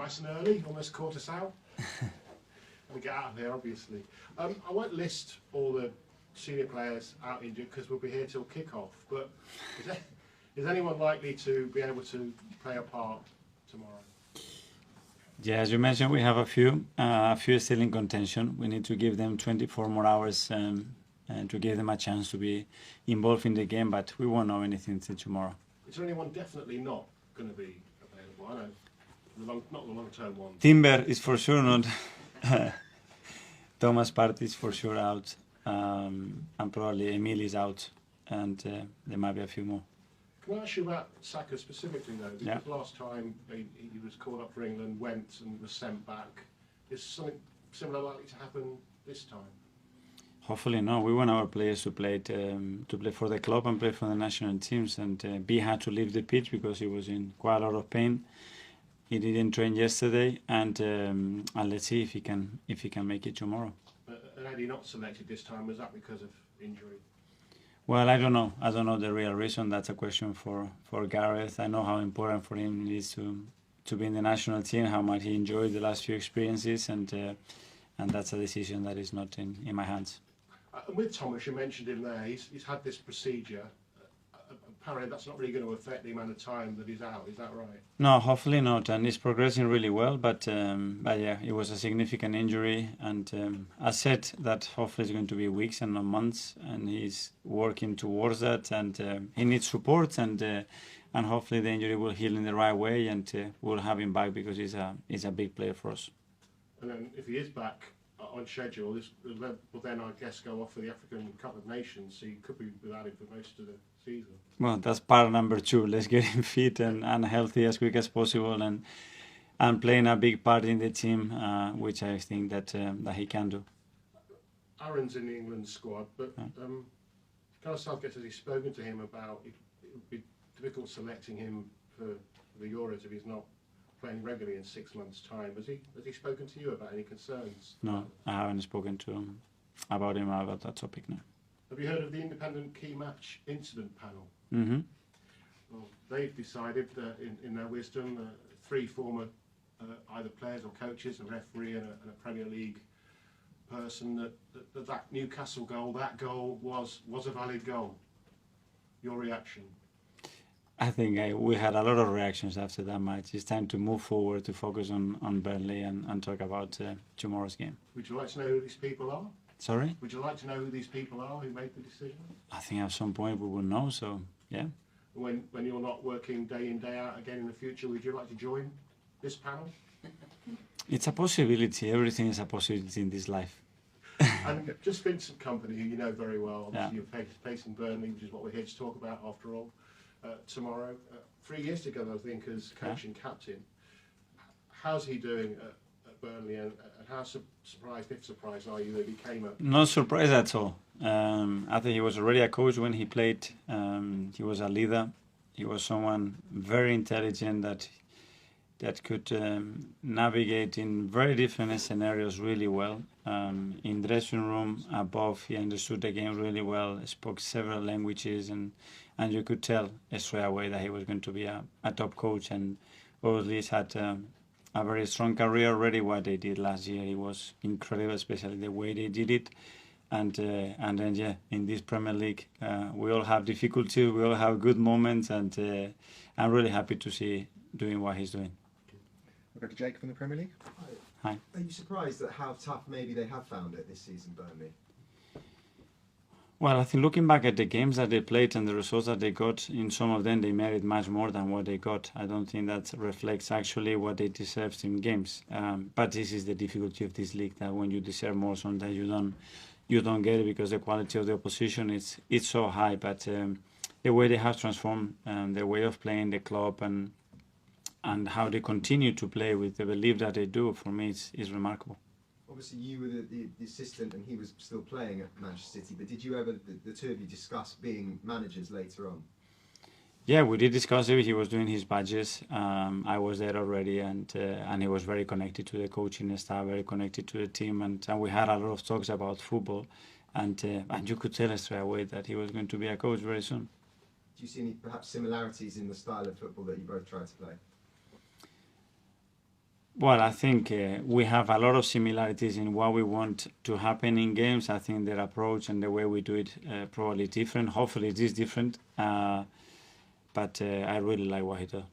nice and early, almost caught us out. We get out of here, obviously. I won't list all the senior players out injured because we'll be here till kick-off. But is anyone likely to be able to play a part tomorrow? Yeah, as you mentioned, we have a few still in contention. We need to give them 24 more hours and to give them a chance to be involved in the game, but we won't know anything till tomorrow. Is there anyone definitely not going to be available? I know, not the long-term one. Timber is for sure not. Thomas Partey is for sure out, and probably Emil is out, and there might be a few more. Can I ask you about Saka specifically, though? Because last time he was called up for England, went and was sent back. Is something similar likely to happen this time? Hopefully no. We want our players to play for the club and play for the national teams. And B had to leave the pitch because he was in quite a lot of pain. He didn't train yesterday, and let's see if he can make it tomorrow. And had he not selected this time, was that because of injury? Well, I don't know. I don't know the real reason. That's a question for Gareth. I know how important for him it is to be in the national team, how much he enjoyed the last few experiences, and that's a decision that is not in my hands. And with Thomas, you mentioned him there. He's had this procedure. Apparently, that's not really going to affect the amount of time that he's out. Is that right? No, hopefully not. And he's progressing really well. But yeah, it was a significant injury. And I said that hopefully it's going to be weeks and not months. And he's working towards that. And he needs support. And hopefully the injury will heal in the right way. And we'll have him back because he's a big player for us. And then if he is back on schedule, this will then, I guess, go off for the African Cup of Nations. So he could be without him for most of the season. Well, that's part number 2. Let's get him fit and healthy as quick as possible, and playing a big part in the team, which I think that he can do. Aaron's in the England squad, but Gareth Southgate, has he spoken to him about it would be difficult selecting him for the Euros if he's not playing regularly in 6 months' time? Has he spoken to you about any concerns? No, I haven't spoken to him about that topic, no. Have you heard of the independent key match incident panel? Mm-hmm. Well, they've decided in their wisdom, 3 former either players or coaches, a referee and a Premier League person, that Newcastle goal, that goal was a valid goal. Your reaction? I think we had a lot of reactions after that match. It's time to move forward, to focus on Burnley and talk about tomorrow's game. Would you like to know who these people are? Sorry? Would you like to know who these people are who made the decision? I think at some point we will know, so yeah. When you're not working day in, day out again in the future, would you like to join this panel? It's a possibility. Everything is a possibility in this life. And just Vincent Kompany, who you know very well, obviously you're facing Burnley, which is what we're here to talk about after all, tomorrow. 3 years ago, I think, as coach and captain. How's he doing at Burnley, and how surprised are you that he came up? Not surprised at all. I think he was already a coach when he played. He was a leader. He was someone very intelligent that could navigate in very different scenarios really well. In dressing room, above, he understood the game really well, spoke several languages, and you could tell straight away that he was going to be a top coach. And obviously he's had a very strong career already. What they did last year, it was incredible, especially the way they did it. And then, yeah, in this Premier League, we all have difficulties, we all have good moments, and I'm really happy to see doing what he's doing. We'll go to Jake from the Premier League. Hi. Are you surprised at how tough maybe they have found it this season, Burnley? Well, I think looking back at the games that they played and the results that they got, in some of them they merit much more than what they got. I don't think that reflects actually what they deserved in games. But this is the difficulty of this league, that when you deserve more, sometimes you don't get it because the quality of the opposition it's so high. But the way they have transformed, the way of playing the club, and how they continue to play with the belief that they do, for me, is remarkable. Obviously, you were the assistant and he was still playing at Manchester City, but did you ever, the two of you, discuss being managers later on? Yeah, we did discuss it. He was doing his badges. I was there already, and he was very connected to the coaching staff, very connected to the team, and we had a lot of talks about football, and you could tell straight away that he was going to be a coach very soon. Do you see any perhaps similarities in the style of football that you both try to play? Well, I think we have a lot of similarities in what we want to happen in games. I think their approach and the way we do it probably different. Hopefully, it is different. But I really like what he does.